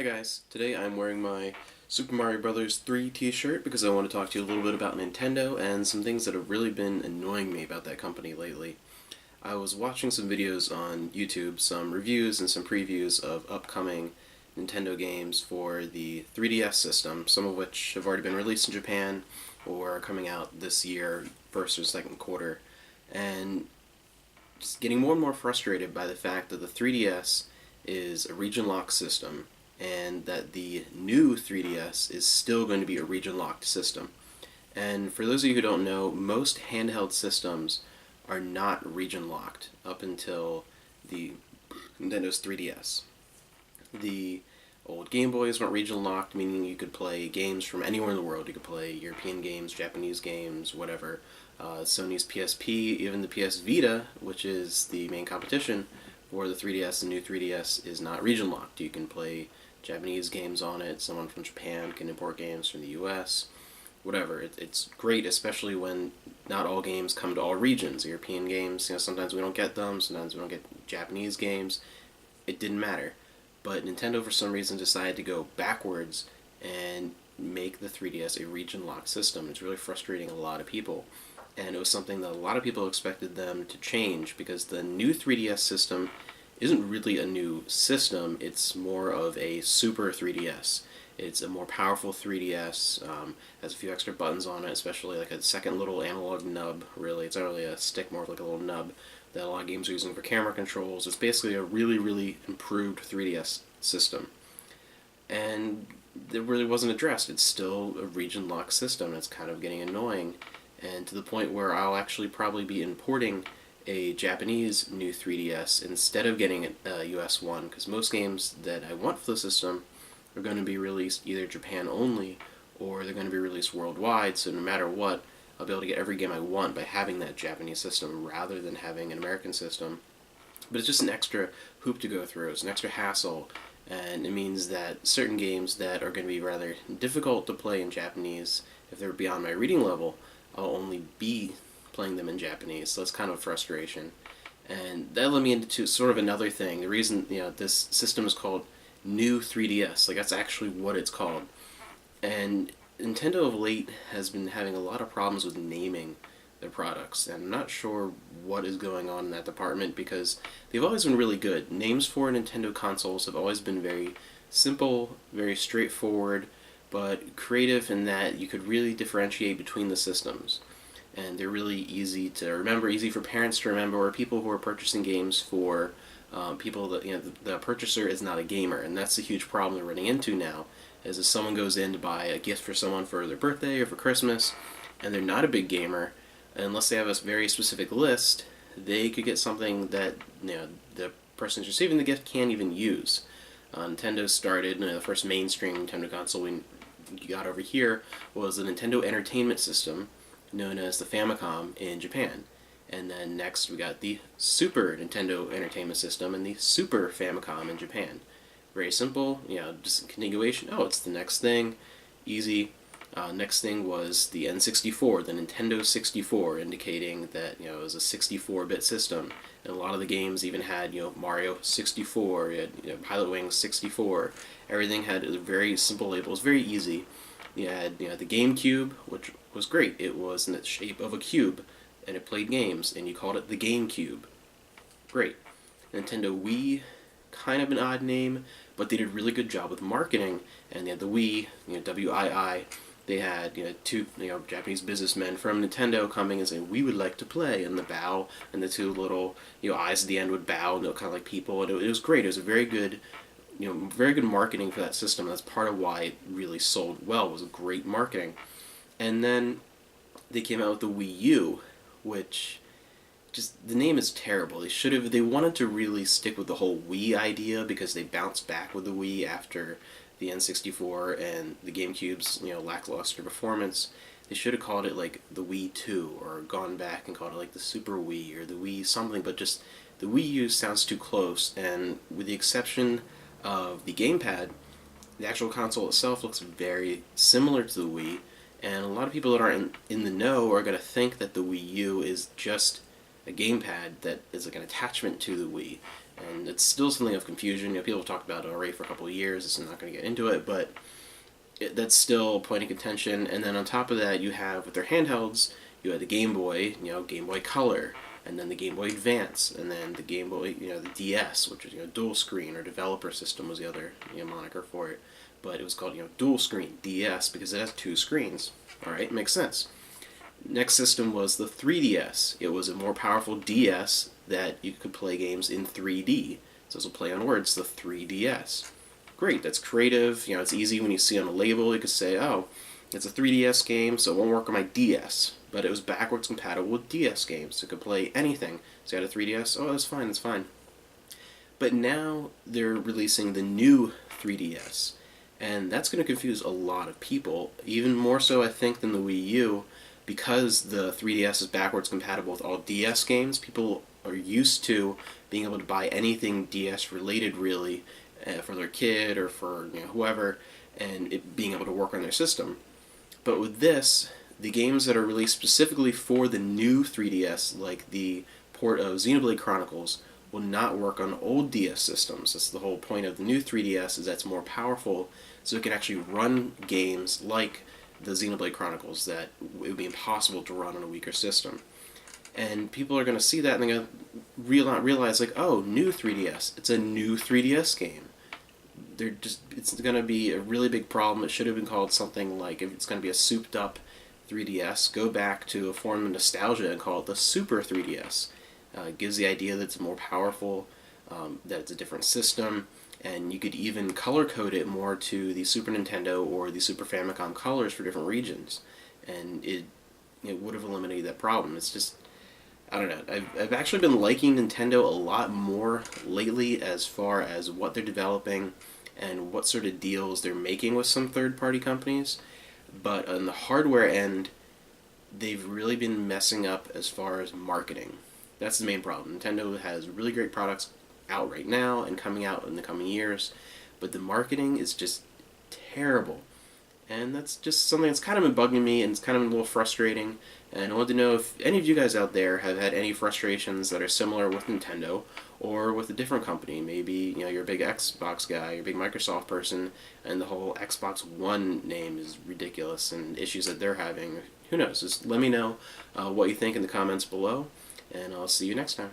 Hi guys, today I'm wearing my Super Mario Bros. 3 t-shirt because I want to talk to you a little bit about Nintendo and some things that have really been annoying me about that company lately. I was watching some videos on YouTube, some reviews and some previews of upcoming Nintendo games for the 3DS system, some of which have already been released in Japan or are coming out this year, first or second quarter, and just getting more and more frustrated by the fact that the 3DS is a region locked system and that the new 3DS is still going to be a region locked system. And for those of you who don't know, most handheld systems are not region locked up until the Nintendo's 3DS. The old Game Boys weren't region locked, meaning you could play games from anywhere in the world. You could play European games, Japanese games, whatever. Sony's PSP, even the PS Vita, which is the main competition for the 3DS, the new 3DS, is not region locked. You can play Japanese games on it. Someone from Japan can import games from the US. Whatever. It's great, especially when not all games come to all regions. European games, sometimes we don't get them. Sometimes we don't get Japanese games. It didn't matter. But Nintendo, for some reason, decided to go backwards and make the 3DS a region-locked system. It's really frustrating a lot of people. And it was something that a lot of people expected them to change because the new 3DS system isn't really a new system. It's more of a Super 3DS. It's a more powerful 3DS, has a few extra buttons on it, especially like a second little analog nub, really. It's not really a stick, more of like a little nub that a lot of games are using for camera controls. It's basically a really, really improved 3DS system. And it really wasn't addressed. It's still a region-locked system. It's kind of getting annoying, and to the point where I'll actually probably be importing a Japanese new 3DS instead of getting a US one, because most games that I want for the system are going to be released either Japan only or they're going to be released worldwide, so no matter what, I'll be able to get every game I want by having that Japanese system rather than having an American system. But it's just an extra hoop to go through, it's an extra hassle, and it means that certain games that are going to be rather difficult to play in Japanese, if they're beyond my reading level, I'll only be playing them in Japanese, so that's kind of a frustration. And that led me into sort of another thing. The reason this system is called New 3DS, like that's actually what it's called. And Nintendo of late has been having a lot of problems with naming their products, and I'm not sure what is going on in that department because they've always been really good. Names for Nintendo consoles have always been very simple, very straightforward, but creative in that you could really differentiate between the systems. And they're really easy to remember, easy for parents to remember, or people who are purchasing games for people that, the purchaser is not a gamer, and that's a huge problem they're running into now. Is if someone goes in to buy a gift for someone for their birthday or for Christmas, and they're not a big gamer, unless they have a very specific list, they could get something that the person who's receiving the gift can't even use. Nintendo started, the first mainstream Nintendo console we got over here was the Nintendo Entertainment System, known as the Famicom in Japan. And then next we got the Super Nintendo Entertainment System and the Super Famicom in Japan. Very simple, just a continuation. Oh, it's the next thing, easy. Next thing was the N64, the Nintendo 64, indicating that it was a 64-bit system. And a lot of the games even had Mario 64, you had Pilot Wings 64. Everything had a very simple label. It was very easy. You had the GameCube, which was great. It was in the shape of a cube, and it played games, and you called it the GameCube. Great. Nintendo Wii, kind of an odd name, but they did a really good job with marketing. And they had the Wii, WII. They had two Japanese businessmen from Nintendo coming and saying, "We would like to play," and the bow, and the two little eyes at the end would bow, and they look kind of like people, and it was great. It was a very good very good marketing for that system. That's part of why it really sold well, was great marketing. And then they came out with the Wii U, which just the name is terrible. They wanted to really stick with the whole Wii idea because they bounced back with the Wii after the N64 and the GameCube's lackluster performance. They should have called it like the Wii 2 or gone back and called it like the Super Wii or the Wii something, but just the Wii U sounds too close, and with the exception of the gamepad, the actual console itself looks very similar to the Wii, and a lot of people that aren't in the know are going to think that the Wii U is just a gamepad that is like an attachment to the Wii. and it's still something of confusion. People have talked about it already for a couple of years. So I'm not going to get into it, but that's still a point of contention. And then on top of that, you have with their handhelds, you had the Game Boy, Game Boy Color, and then the Game Boy Advance, and then the Game Boy, the DS, which is dual screen, or developer system was the other moniker for it. But it was called dual screen DS because it has two screens. All right, makes sense. Next system was the 3DS. It was a more powerful DS that you could play games in 3D. So it's a play on words, the 3DS. Great, that's creative. It's easy when you see on a label. You could say, oh, it's a 3DS game, so it won't work on my DS. But it was backwards compatible with DS games. So it could play anything. So you had a 3DS, oh, that's fine, that's fine. But now they're releasing the new 3DS. And that's going to confuse a lot of people, even more so, I think, than the Wii U, because the 3DS is backwards compatible with all DS games. People are used to being able to buy anything DS related, really, for their kid or for whoever, and it being able to work on their system. But with this, the games that are released specifically for the new 3DS, like the port of Xenoblade Chronicles, will not work on old DS systems. That's the whole point of the new 3DS, is that it's more powerful, so it can actually run games like the Xenoblade Chronicles that it would be impossible to run on a weaker system. And people are going to see that and they're going to realize, like, oh, new 3DS. It's a new 3DS game. It's going to be a really big problem. It should have been called something like, if it's going to be a souped up 3DS, go back to a form of nostalgia and call it the Super 3DS. It gives the idea that it's more powerful, that it's a different system, and you could even color code it more to the Super Nintendo or the Super Famicom colors for different regions, and it would have eliminated that problem. It's just, I don't know. I've actually been liking Nintendo a lot more lately as far as what they're developing and what sort of deals they're making with some third-party companies, but on the hardware end, they've really been messing up as far as marketing. That's the main problem. Nintendo has really great products out right now and coming out in the coming years, but the marketing is just terrible. And that's just something that's kind of been bugging me, and it's kind of a little frustrating. And I wanted to know if any of you guys out there have had any frustrations that are similar with Nintendo or with a different company. Maybe you're a big Xbox guy, you're a big Microsoft person, and the whole Xbox One name is ridiculous and issues that they're having. Who knows? Just let me know what you think in the comments below, and I'll see you next time.